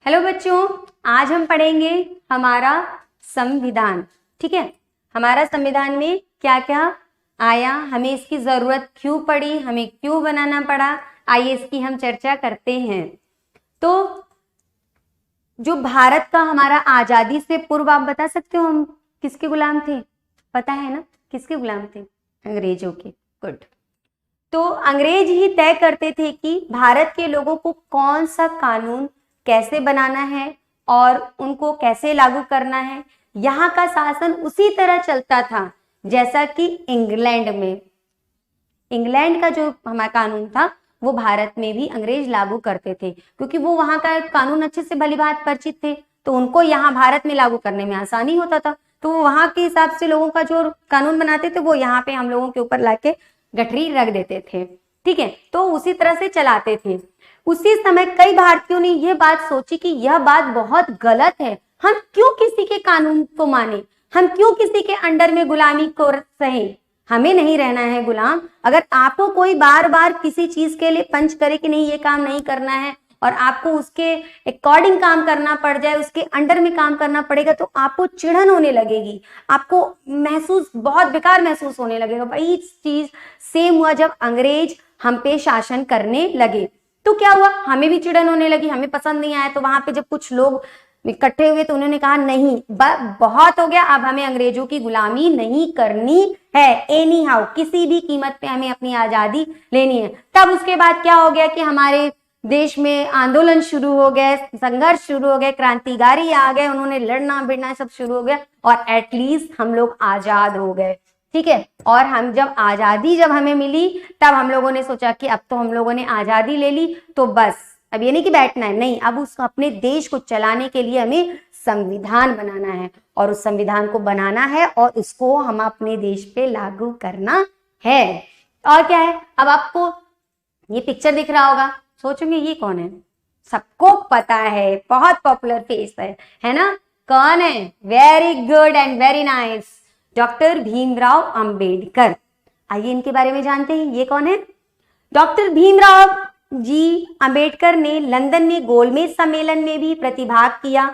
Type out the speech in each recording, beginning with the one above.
Hello बच्चों, आज हम पढ़ेंगे हमारा संविधान। ठीक है, हमारा संविधान में क्या क्या आया, हमें इसकी जरूरत क्यों पड़ी, हमें क्यों बनाना पड़ा, आइए इसकी हम चर्चा करते हैं। तो जो भारत का हमारा आजादी से पूर्व, आप बता सकते हो हम किसके गुलाम थे? पता है ना किसके गुलाम थे? अंग्रेजों के। गुड। तो अंग्रेज ही तय करते थे कि भारत के लोगों को कौन सा कानून कैसे बनाना है और उनको कैसे लागू करना है। यहाँ का शासन उसी तरह चलता था जैसा कि इंग्लैंड में, इंग्लैंड का जो हमारा कानून था वो भारत में भी अंग्रेज लागू करते थे, क्योंकि वो वहां का कानून अच्छे से भलीभांति परिचित थे, तो उनको यहाँ भारत में लागू करने में आसानी होता था। तो वो वहां के हिसाब से लोगों का जो कानून बनाते थे वो यहाँ पे हम लोगों के ऊपर लाके गठरी रख देते थे। ठीक है, तो उसी तरह से चलाते थे। उसी समय कई भारतीयों ने यह बात सोची कि यह बात बहुत गलत है, हम क्यों किसी के कानून को माने, हम क्यों किसी के अंडर में गुलामी को सहे, हमें नहीं रहना है गुलाम। अगर आपको कोई बार बार किसी चीज के लिए पंच करे कि नहीं ये काम नहीं करना है और आपको उसके अकॉर्डिंग काम करना पड़ जाए, उसके अंडर में काम करना पड़ेगा, तो आपको चिढ़न होने लगेगी, आपको महसूस बहुत बेकार महसूस होने लगेगा। वही चीज सेम हुआ जब अंग्रेज हम पे शासन करने लगे। तो क्या हुआ, हमें भी चिढ़न होने लगी, हमें पसंद नहीं आया। तो वहां पे जब कुछ लोग इकट्ठे हुए तो उन्होंने कहा नहीं बहुत हो गया, अब हमें अंग्रेजों की गुलामी नहीं करनी है, एनी हाउ किसी भी कीमत पे हमें अपनी आजादी लेनी है। तब उसके बाद क्या हो गया कि हमारे देश में आंदोलन शुरू हो गए, संघर्ष शुरू हो गए, क्रांतिकारी आ गए, उन्होंने लड़ना भिड़ना सब शुरू हो गया और एटलीस्ट हम लोग आजाद हो गए। ठीक है, और हम जब आजादी जब हमें मिली तब हम लोगों ने सोचा कि अब तो हम लोगों ने आजादी ले ली, तो बस अब ये नहीं कि बैठना है, नहीं, अब उस अपने देश को चलाने के लिए हमें संविधान बनाना है और उस संविधान को बनाना है और उसको हम अपने देश पे लागू करना है। और क्या है, अब आपको ये पिक्चर दिख रहा होगा, सोचोगे ये कौन है? सबको पता है, बहुत पॉपुलर फेस है ना? कौन है? Very good and very nice, doctor Bhimrao Ambedkar. आइए इनके बारे में जानते हैं, ये कौन है? डॉक्टर भीमराव जी अंबेडकर ने लंदन में गोलमेज सम्मेलन में भी प्रतिभाग किया।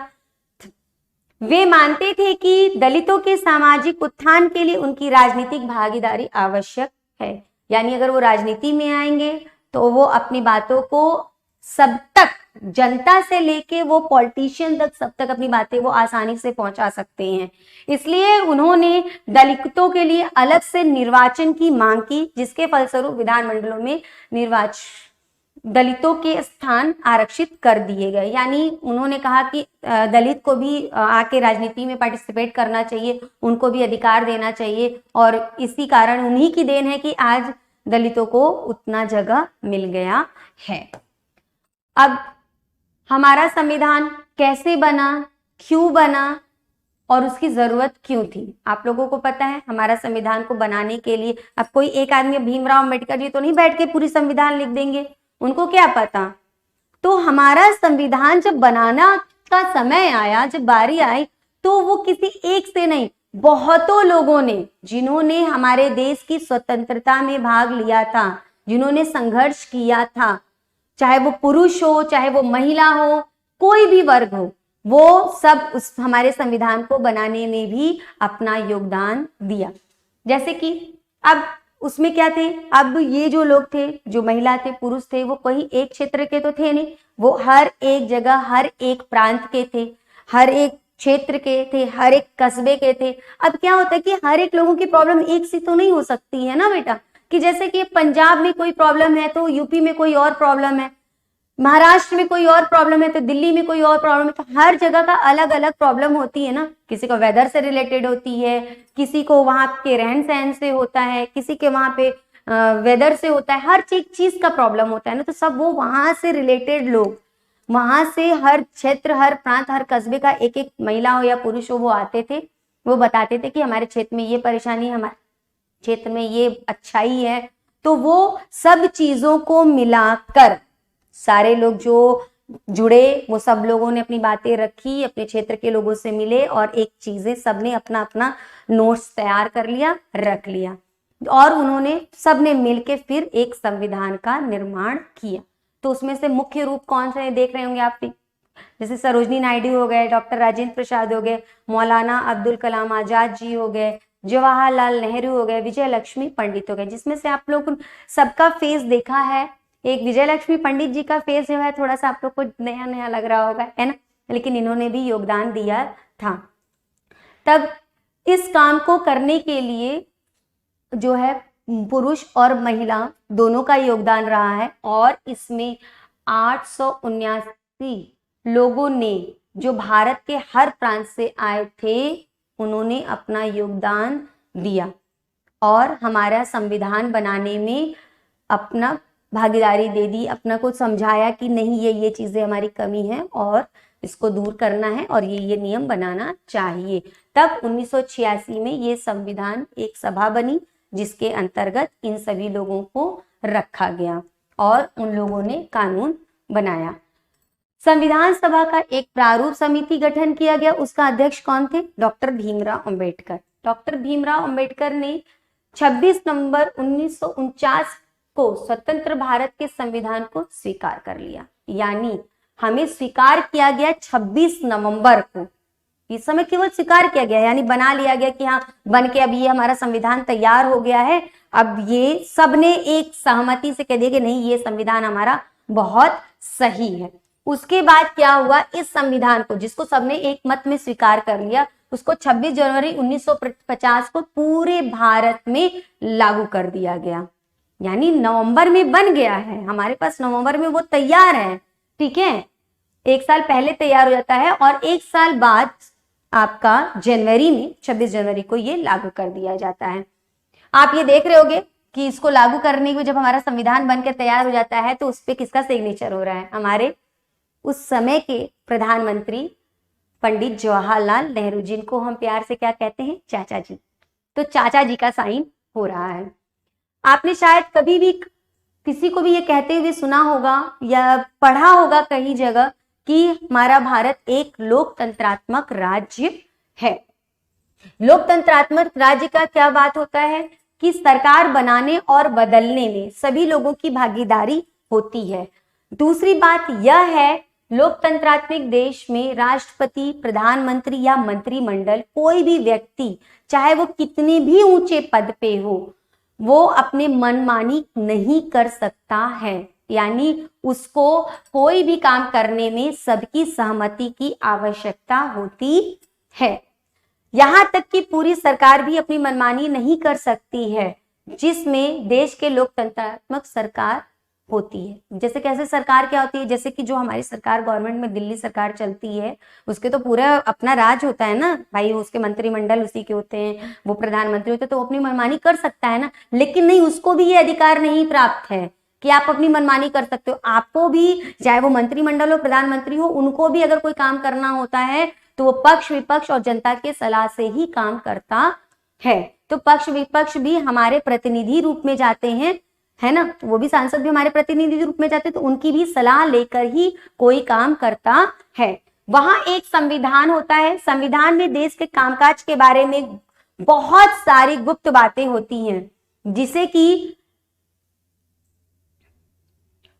वे मानते थे कि दलितों के सामाजिक उत्थान के लिए उनकी राजनीतिक भागीदारी आवश्यक है, यानी अगर वो राजनीति में आएंगे तो वो अपनी बातों को सब तक, जनता से लेके वो पॉलिटिशियन तक, सब तक अपनी बातें वो आसानी से पहुंचा सकते हैं। इसलिए उन्होंने दलितों के लिए अलग से निर्वाचन की मांग की, जिसके फलस्वरूप विधानमंडलों में दलितों के स्थान आरक्षित कर दिए गए। यानी उन्होंने कहा कि दलित को भी आके राजनीति में पार्टिसिपेट करना चाहिए, उनको भी अधिकार देना चाहिए, और इसी कारण उन्हीं की देन है कि आज दलितों को उतना जगह मिल गया है। अब हमारा संविधान कैसे बना, क्यों बना और उसकी जरूरत क्यों थी, आप लोगों को पता है। हमारा संविधान को बनाने के लिए अब कोई एक आदमी भीमराव अंबेडकर जी तो नहीं बैठ के पूरी संविधान लिख देंगे, उनको क्या पता। तो हमारा संविधान जब बनाना का समय आया, जब बारी आई, तो वो किसी एक से नहीं, बहुतों लोगों ने, जिन्होंने हमारे देश की स्वतंत्रता में भाग लिया था, जिन्होंने संघर्ष किया था, चाहे वो पुरुष हो चाहे वो महिला हो, कोई भी वर्ग हो, वो सब उस हमारे संविधान को बनाने में भी अपना योगदान दिया। जैसे कि अब उसमें क्या थे, अब ये जो लोग थे, जो महिला थे, पुरुष थे, वो कोई एक क्षेत्र के तो थे नहीं, वो हर एक जगह, हर एक प्रांत के थे, हर एक क्षेत्र के थे, हर एक कस्बे के थे। अब क्या होता है कि हर एक लोगों की प्रॉब्लम एक सी तो नहीं हो सकती है ना बेटा, कि जैसे कि पंजाब में कोई प्रॉब्लम है तो यूपी में कोई और प्रॉब्लम है, महाराष्ट्र में कोई और प्रॉब्लम है तो दिल्ली में कोई और प्रॉब्लम है, तो हर जगह का अलग अलग प्रॉब्लम होती है ना। किसी को वेदर से रिलेटेड होती है, किसी को वहां के रहन सहन से होता है, किसी के वहां पे वेदर से होता है, हर चीज का प्रॉब्लम होता है ना। तो सब वो वहां से रिलेटेड लोग, वहां से हर क्षेत्र, हर प्रांत, हर कस्बे का एक एक महिला हो या पुरुष हो, वो आते थे, वो बताते थे कि हमारे क्षेत्र में ये परेशानी है, हमारे क्षेत्र में ये अच्छाई है। तो वो सब चीजों को मिलाकर सारे लोग जो जुड़े, वो सब लोगों ने अपनी बातें रखी, अपने क्षेत्र के लोगों से मिले और एक चीजें सबने अपना अपना नोट्स तैयार कर लिया, रख लिया, और उन्होंने सबने मिलके फिर एक संविधान का निर्माण किया। तो उसमें से मुख्य रूप कौन से देख रहे होंगे आप भी, जैसे सरोजनी नायडू हो गए, डॉक्टर राजेंद्र प्रसाद हो गए, मौलाना अब्दुल कलाम आजाद जी हो गए, जवाहरलाल नेहरू हो गए, विजय लक्ष्मी पंडित हो गए, जिसमें से आप लोग सबका फेस देखा है। एक विजय लक्ष्मी पंडित जी का फेस जो है थोड़ा सा आप लोग को नया नया लग रहा होगा, है ना, लेकिन इन्होंने भी योगदान दिया था। तब इस काम को करने के लिए जो है पुरुष और महिला दोनों का योगदान रहा है, और इसमें 879 लोगों ने जो भारत के हर प्रांत से आए थे उन्होंने अपना योगदान दिया और हमारा संविधान बनाने में अपना भागीदारी दे दी, अपना को समझाया कि नहीं ये चीजें हमारी कमी है और इसको दूर करना है और ये नियम बनाना चाहिए। तब 1986 में ये संविधान एक सभा बनी जिसके अंतर्गत इन सभी लोगों को रखा गया और उन लोगों ने कानून बनाया। संविधान सभा का एक प्रारूप समिति गठन किया गया, उसका अध्यक्ष कौन थे? डॉक्टर भीमराव अंबेडकर। डॉक्टर भीमराव अंबेडकर ने 26 नवंबर 1949 को स्वतंत्र भारत के संविधान को स्वीकार कर लिया, यानी हमें स्वीकार किया गया 26 नवंबर को। इस समय केवल स्वीकार किया गया, यानी बना लिया गया कि हाँ बन के अब ये हमारा संविधान तैयार हो गया है। अब ये सबने एक सहमति से कह दिया कि नहीं ये संविधान हमारा बहुत सही है। उसके बाद क्या हुआ, इस संविधान को जिसको सबने एक मत में स्वीकार कर लिया उसको 26 जनवरी 1950 को पूरे भारत में लागू कर दिया गया, यानी नवंबर में बन गया है हमारे पास, नवंबर में वो तैयार है। ठीक है, एक साल पहले तैयार हो जाता है और एक साल बाद आपका जनवरी में 26 जनवरी को ये लागू कर दिया जाता है। आप ये देख रहे होगे कि इसको लागू करने के जब हमारा संविधान बनकर तैयार हो जाता है तो उस पे किसका सिग्नेचर हो रहा है? हमारे उस समय के प्रधानमंत्री पंडित जवाहरलाल नेहरू, जिनको हम प्यार से क्या कहते हैं? चाचा जी। तो चाचा जी का साइन हो रहा है। आपने शायद कभी भी किसी को भी ये कहते हुए सुना होगा या पढ़ा होगा कहीं जगह कि हमारा भारत एक लोकतंत्रात्मक राज्य है। लोकतंत्रात्मक राज्य का क्या बात होता है कि सरकार बनाने और बदलने में सभी लोगों की भागीदारी होती है। दूसरी बात यह है, लोकतंत्रात्मक देश में राष्ट्रपति, प्रधानमंत्री या मंत्रिमंडल, कोई भी व्यक्ति चाहे वो कितने भी ऊंचे पद पे हो, वो अपने मनमानी नहीं कर सकता है, यानी उसको कोई भी काम करने में सबकी सहमति की आवश्यकता होती है। यहां तक कि पूरी सरकार भी अपनी मनमानी नहीं कर सकती है, जिसमें देश के लोकतंत्रात्मक सरकार होती है। जैसे कैसे सरकार क्या होती है, जैसे कि जो हमारी सरकार गवर्नमेंट में दिल्ली सरकार चलती है उसके तो पूरा अपना राज होता है ना भाई, उसके मंत्रिमंडल उसी के होते हैं, वो प्रधानमंत्री होते हैं, तो वो अपनी मनमानी कर सकता है ना। लेकिन नहीं, उसको भी ये अधिकार नहीं प्राप्त है कि आप अपनी मनमानी कर सकते हो। आपको भी, चाहे वो मंत्रिमंडल हो, प्रधानमंत्री हो, उनको भी अगर कोई काम करना होता है तो वो पक्ष विपक्ष और जनता के सलाह से ही काम करता है। तो पक्ष विपक्ष भी हमारे प्रतिनिधि रूप में जाते हैं, है ना, वो भी सांसद भी हमारे प्रतिनिधि रूप में जाते हैं, तो उनकी भी सलाह लेकर ही कोई काम करता है। वहां एक संविधान होता है, संविधान में देश के कामकाज के बारे में बहुत सारी गुप्त बातें होती हैं, जिसे कि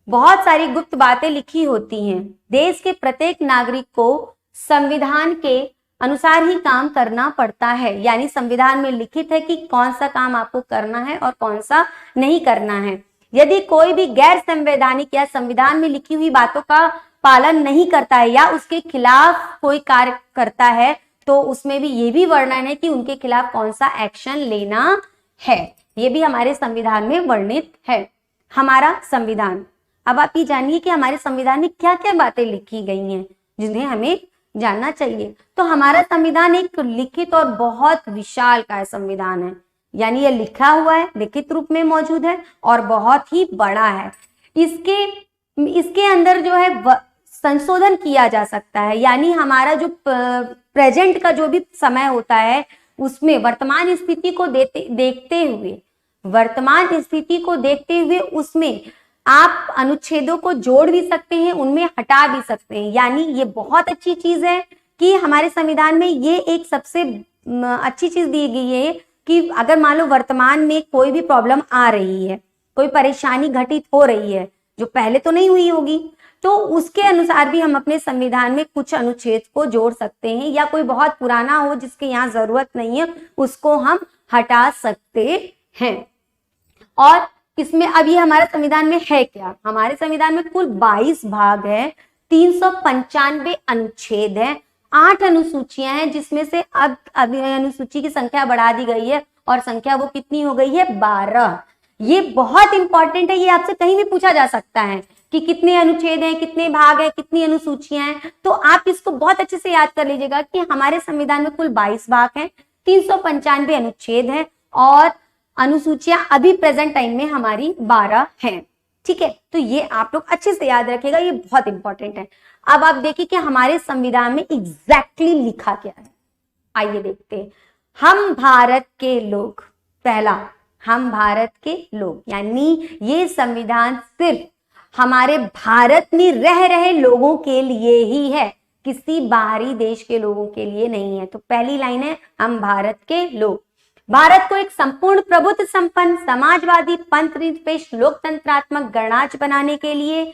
बहुत सारी गुप्त बातें लिखी होती हैं। देश के प्रत्येक नागरिक को संविधान के अनुसार ही काम करना पड़ता है, यानी संविधान में लिखित है कि कौन सा काम आपको करना है और कौन सा नहीं करना है। यदि कोई भी गैर संवैधानिक या संविधान में लिखी हुई बातों का पालन नहीं करता है या उसके खिलाफ कोई कार्य करता है तो उसमें भी ये भी वर्णन है कि उनके खिलाफ कौन सा एक्शन लेना है, ये भी हमारे संविधान में वर्णित है। हमारा संविधान, अब आप ये जानिए कि हमारे संविधान में क्या क्या बातें लिखी गई हैं जिन्हें हमें जानना चाहिए। तो हमारा संविधान एक लिखित और बहुत विशाल का संविधान है, यानी यह लिखा हुआ है, लिखित रूप में मौजूद है और बहुत ही बड़ा है। इसके अंदर जो है संशोधन किया जा सकता है, यानी हमारा जो प्रेजेंट का जो भी समय होता है उसमें वर्तमान स्थिति को देखते हुए उसमें आप अनुच्छेदों को जोड़ भी सकते हैं, उनमें हटा भी सकते हैं। यानी ये बहुत अच्छी चीज है कि हमारे संविधान में ये एक सबसे अच्छी चीज दी गई है कि अगर मान लो वर्तमान में कोई भी प्रॉब्लम आ रही है, कोई परेशानी घटित हो रही है जो पहले तो नहीं हुई होगी, तो उसके अनुसार भी हम अपने संविधान में कुछ अनुच्छेद को जोड़ सकते हैं, या कोई बहुत पुराना हो जिसके यहाँ जरूरत नहीं है उसको हम हटा सकते हैं। और इसमें अब ये हमारे संविधान में है क्या, हमारे संविधान में कुल 22 भाग है, 395 अनुच्छेद है, 8 अनुसूचियां हैं, जिसमें से अब अनुसूची की संख्या बढ़ा दी गई है और संख्या वो कितनी हो गई है, 12। ये बहुत इंपॉर्टेंट है, ये आपसे कहीं भी पूछा जा सकता है कि कितने अनुच्छेद हैं, कितने भाग हैं, कितनी अनुसूचियां हैं। तो आप इसको बहुत अच्छे से याद कर लीजिएगा कि हमारे संविधान में कुल 22 भाग हैं, 395 अनुच्छेद हैं और अनुसूचियां अभी प्रेजेंट टाइम में हमारी 12 हैं। ठीक है, तो ये आप लोग अच्छे से याद रखिएगा, ये बहुत इंपॉर्टेंट है। अब आप देखिए कि हमारे संविधान में एग्जैक्टली लिखा क्या है, आइए देखते हैं। हम भारत के लोग, पहला, हम भारत के लोग, यानी ये संविधान सिर्फ हमारे भारत में रह रहे लोगों के लिए ही है, किसी बाहरी देश के लोगों के लिए नहीं है। तो पहली लाइन है हम भारत के लोग। भारत को एक संपूर्ण प्रभुत्व संपन्न समाजवादी पंथनिरपेक्ष लोकतंत्रात्मक गणराज्य बनाने के लिए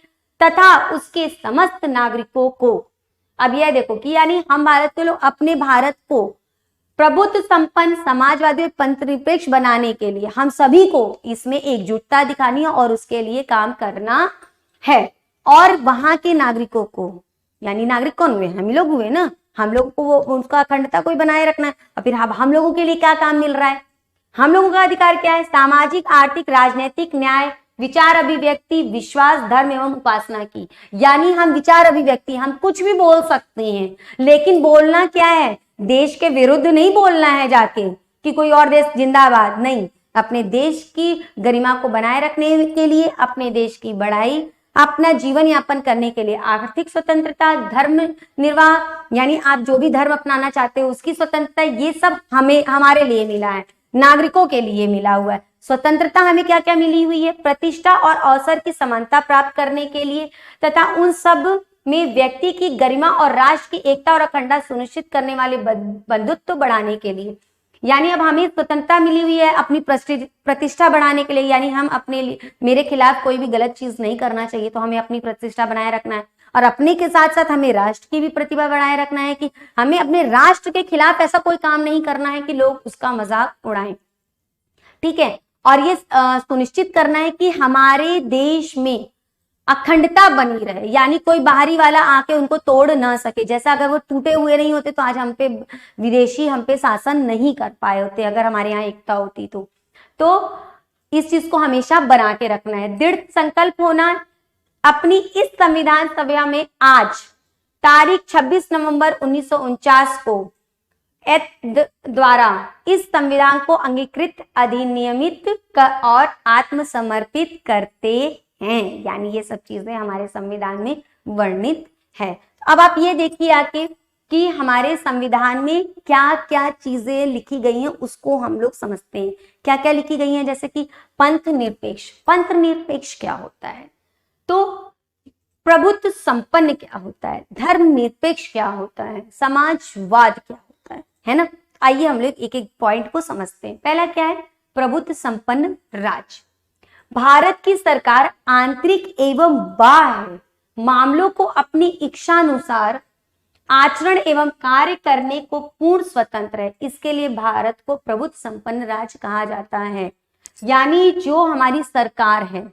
तथा उसके समस्त नागरिकों को, अब यह देखो कि यानी हम भारत के लोग अपने भारत को प्रभुत्व संपन्न समाजवादी पंथनिरपेक्ष बनाने के लिए हम सभी को इसमें एकजुटता दिखानी है और उसके लिए काम करना है। और वहां के नागरिकों को, यानी नागरिक कौन हुए, हम लोग हुए ना, हम लोगों को वो उसका अखंडता को बनाए रखना है। और फिर हम लोगों के लिए क्या काम मिल रहा है, हम लोगों का अधिकार क्या है, सामाजिक आर्थिक राजनीतिक न्याय, विचार अभिव्यक्ति, विश्वास, धर्म एवं उपासना की। यानी हम विचार अभिव्यक्ति, हम कुछ भी बोल सकते हैं, लेकिन बोलना क्या है, देश के विरुद्ध नहीं बोलना है जाके कि कोई और देश जिंदाबाद, नहीं, अपने देश की गरिमा को बनाए रखने के लिए, अपने देश की बढ़ाई, अपना जीवन यापन करने के लिए, आर्थिक स्वतंत्रता, धर्म निर्वाह, यानी आप जो भी धर्म अपनाना चाहते हो उसकी स्वतंत्रता, ये सब हमें हमारे लिए मिला है, नागरिकों के लिए मिला हुआ है। स्वतंत्रता हमें क्या क्या मिली हुई है, प्रतिष्ठा और अवसर की समानता प्राप्त करने के लिए तथा उन सब में व्यक्ति की गरिमा और राष्ट्र की एकता और अखंडता सुनिश्चित करने वाले बंधुत्व बढ़ाने के लिए। यानी अब हमें स्वतंत्रता मिली हुई है अपनी प्रतिष्ठा बढ़ाने के लिए, यानी हम अपने मेरे खिलाफ कोई भी गलत चीज नहीं करना चाहिए, तो हमें अपनी प्रतिष्ठा बनाए रखना है। और अपने के साथ साथ हमें राष्ट्र की भी प्रतिभा बनाए रखना है कि हमें अपने राष्ट्र के खिलाफ ऐसा कोई काम नहीं करना है कि लोग उसका मजाक उड़ाएं। ठीक है, और ये सुनिश्चित करना है कि हमारे देश में अखंडता बनी रहे, यानी कोई बाहरी वाला आके उनको तोड़ ना सके। जैसा अगर वो टूटे हुए नहीं होते तो आज हम पे विदेशी हम पे शासन नहीं कर पाए होते, अगर हमारे यहाँ एकता होती तो इस चीज को हमेशा बना के रखना है। दृढ़ संकल्प होना अपनी इस संविधान सभा में आज तारीख 26 नवंबर 1949 को द्वारा इस संविधान को अंगीकृत, अधिनियमित और आत्मसमर्पित करते हैं। यानी ये सब चीजें हमारे संविधान में वर्णित है। अब आप ये देखिए आके कि हमारे संविधान में क्या क्या चीजें लिखी गई हैं उसको हम लोग समझते हैं। क्या क्या लिखी गई हैं, जैसे कि पंथ निरपेक्ष। पंथ निरपेक्ष क्या होता है, तो प्रभुत्व संपन्न क्या होता है, धर्म निरपेक्ष क्या होता है, समाजवाद क्या होता है ना। आइए हम लोग एक एक पॉइंट को समझते हैं। पहला क्या है, प्रभुत्व संपन्न राज्य। भारत की सरकार आंतरिक एवं बाह्य मामलों को अपनी इच्छानुसार आचरण एवं कार्य करने को पूर्ण स्वतंत्र है। इसके लिए भारत को प्रभुत्व संपन्न राज्य कहा जाता है। यानी जो हमारी सरकार है,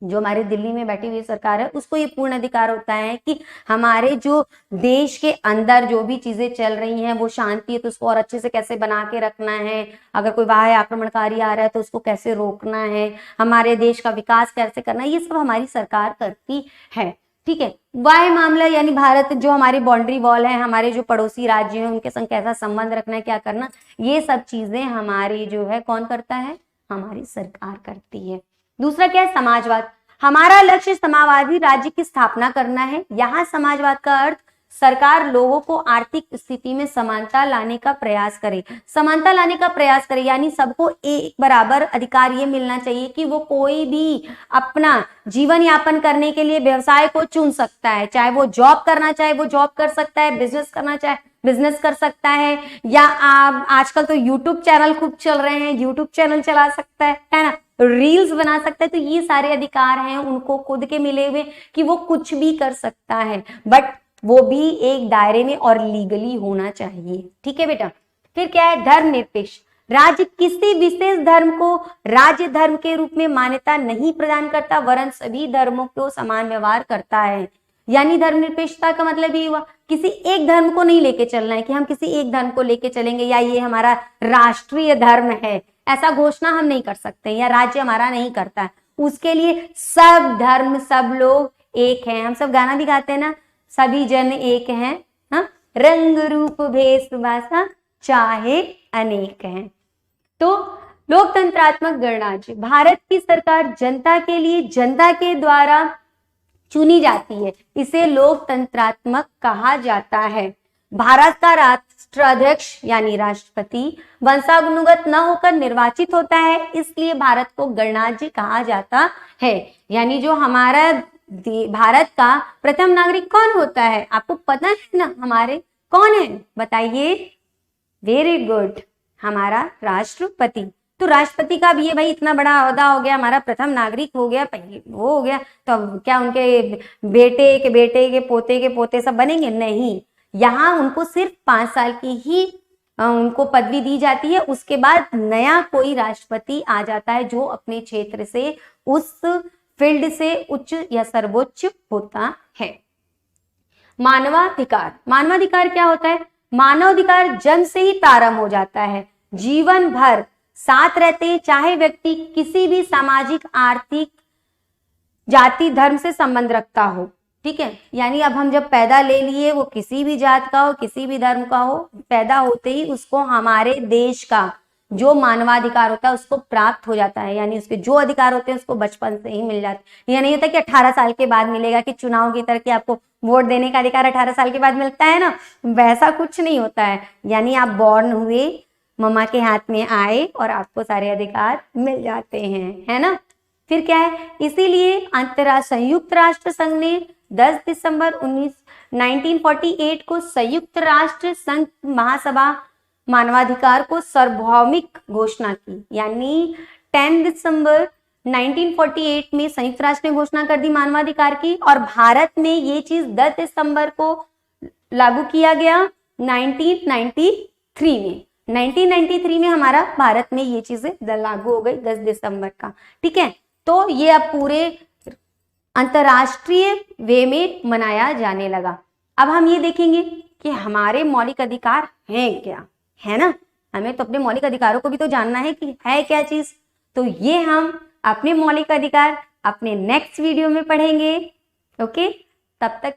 जो हमारे दिल्ली में बैठी हुई सरकार है, उसको ये पूर्ण अधिकार होता है कि हमारे जो देश के अंदर जो भी चीजें चल रही हैं वो शांति है तो उसको और अच्छे से कैसे बना के रखना है, अगर कोई बाह्य आक्रमणकारी आ रहा है तो उसको कैसे रोकना है, हमारे देश का विकास कैसे करना है, ये सब हमारी सरकार करती है। ठीक है, बाह्य मामला यानी भारत जो हमारी बाउंड्री वॉल है, हमारे जो पड़ोसी राज्य हैं उनके संग कैसा संबंध रखना है, क्या करना, ये सब चीजें हमारी जो है कौन करता है, हमारी सरकार करती है। दूसरा क्या है, समाजवाद। हमारा लक्ष्य समाजवादी राज्य की स्थापना करना है। यहाँ समाजवाद का अर्थ सरकार लोगों को आर्थिक स्थिति में समानता लाने का प्रयास करे। समानता लाने का प्रयास करे यानी सबको एक बराबर अधिकार ये मिलना चाहिए कि वो कोई भी अपना जीवन यापन करने के लिए व्यवसाय को चुन सकता है, चाहे वो जॉब करना चाहे वो जॉब कर सकता है, बिजनेस करना चाहे बिजनेस कर सकता है, या आजकल तो यूट्यूब चैनल खूब चल रहे हैं, यूट्यूब चैनल चला सकता है ना। रील्स बना सकता है, तो ये सारे अधिकार हैं उनको खुद के मिले हुए कि वो कुछ भी कर सकता है, बट वो भी एक दायरे में और लीगली होना चाहिए। ठीक है बेटा। फिर क्या है, धर्मनिरपेक्ष। राज्य किसी विशेष धर्म को राज्य धर्म के रूप में मान्यता नहीं प्रदान करता, वरन सभी धर्मों को समान व्यवहार करता है। यानी धर्मनिरपेक्षता का मतलब ये हुआ किसी एक धर्म को नहीं लेके चलना है कि हम किसी एक धर्म को लेके चलेंगे या ये हमारा राष्ट्रीय धर्म है, ऐसा घोषणा हम नहीं कर सकते, या राज्य हमारा नहीं करता है। उसके लिए सब धर्म सब लोग एक हैं। हम सब गाना भी गाते हैं ना, सभी जन एक हैं, हाँ, रंग रूप भेष भाषा चाहे अनेक हैं। तो लोकतंत्रात्मक गणराज्य, भारत की सरकार जनता के लिए जनता के द्वारा चुनी जाती है, इसे लोकतंत्रात्मक कहा जाता है। भारत का राष्ट्राध्यक्ष यानी राष्ट्रपति वंशानुगत न होकर निर्वाचित होता है, इसलिए भारत को गणराज्य कहा जाता है। यानी जो हमारा भारत का प्रथम नागरिक कौन होता है, आपको पता है ना हमारे कौन है, बताइए। वेरी गुड, हमारा राष्ट्रपति। तो राष्ट्रपति का भी ये भाई इतना बड़ा ओहदा हो गया, हमारा प्रथम नागरिक हो गया, पहले वो हो गया, तो क्या उनके बेटे के पोते सब बनेंगे? नहीं, यहाँ उनको सिर्फ 5 साल की ही उनको पदवी दी जाती है। उसके बाद नया कोई राष्ट्रपति आ जाता है जो अपने क्षेत्र से उस फील्ड से उच्च या सर्वोच्च होता है। मानवाधिकार, मानवाधिकार क्या होता है? मानवाधिकार जन्म से ही प्रारंभ हो जाता है, जीवन भर साथ रहते हैं, चाहे व्यक्ति किसी भी सामाजिक आर्थिक जाति धर्म से संबंध रखता हो। ठीक है, यानी अब हम जब पैदा ले लिए, वो किसी भी जात का हो किसी भी धर्म का हो, पैदा होते ही उसको हमारे देश का जो मानवाधिकार होता है उसको प्राप्त हो जाता है। यानी उसके जो अधिकार होते हैं उसको बचपन से ही मिल जाते हैं। यह नहीं होता कि 18 साल के बाद मिलेगा, कि चुनाव की तरह कि आपको वोट देने का अधिकार 18 साल के बाद मिलता है ना, वैसा कुछ नहीं होता है। यानी आप बॉर्न हुए, मम्मा के हाथ में आए और आपको सारे अधिकार मिल जाते हैं, है ना। फिर क्या है, इसीलिए संयुक्त राष्ट्र संघ ने 10 दिसंबर 1948 को संयुक्त राष्ट्र संघ महासभा मानवाधिकार को सार्वभौमिक घोषणा की। यानी 10 दिसंबर 1948 में संयुक्त राष्ट्र ने घोषणा कर दी मानवाधिकार की, और भारत में ये चीज 10 दिसंबर को लागू किया गया 1993 में। 1993 में हमारा भारत में ये चीजें लागू हो गई 10 दिसंबर का। ठीक है, तो ये अब पूरे अंतरराष्ट्रीय वे में मनाया जाने लगा। अब हम ये देखेंगे कि हमारे मौलिक अधिकार हैं क्या, है ना। हमें तो अपने मौलिक अधिकारों को भी तो जानना है कि है क्या चीज। तो ये हम अपने मौलिक अधिकार अपने नेक्स्ट वीडियो में पढ़ेंगे। ओके, तब तक